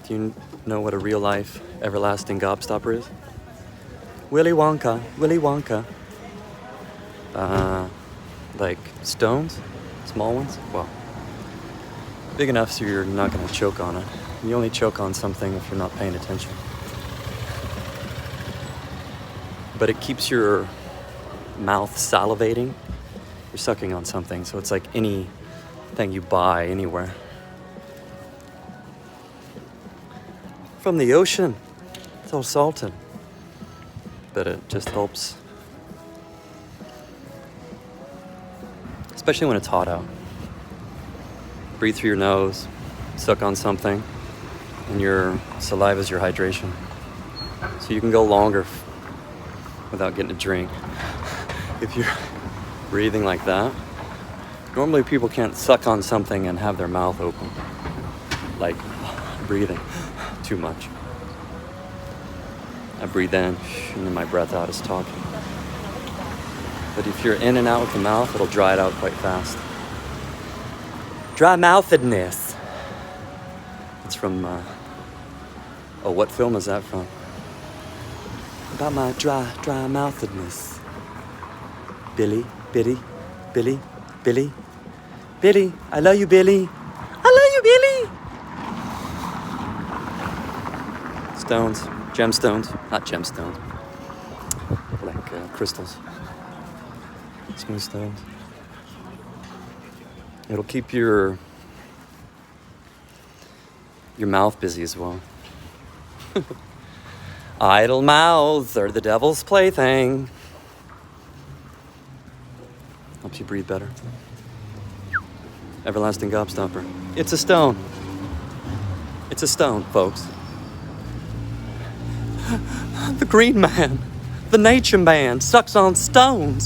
Do you know what a real life, everlasting gobstopper is? Willy Wonka, Willy Wonka. Like stones? Small ones? Well, big enough so you're not gonna choke on it. You only choke on something if you're not paying attention. But it keeps your mouth salivating. You're sucking on something, so it's like anything you buy anywhere. From the ocean. It's all salted. But it just helps. Especially when it's hot out. Breathe through your nose, suck on something, and your saliva is your hydration. So you can go longer without getting a drink. If you're breathing like that, normally people can't suck on something and have their mouth open. Like breathing too much. I breathe in, and then my breath out is talking. But if you're in and out with the mouth, it'll dry it out quite fast. Dry-mouthedness. It's from, what film is that from? About my dry-mouthedness. Billy, Billy, Billy, Billy, Billy, I love you, Billy. I love you, Billy. Stones, gemstones, not gemstones, like crystals. Smooth stones. It'll keep your mouth busy as well. Idle mouths are the devil's plaything. Helps you breathe better. Everlasting gobstopper. It's a stone. It's a stone, folks. The green man, the nature man, sucks on stones.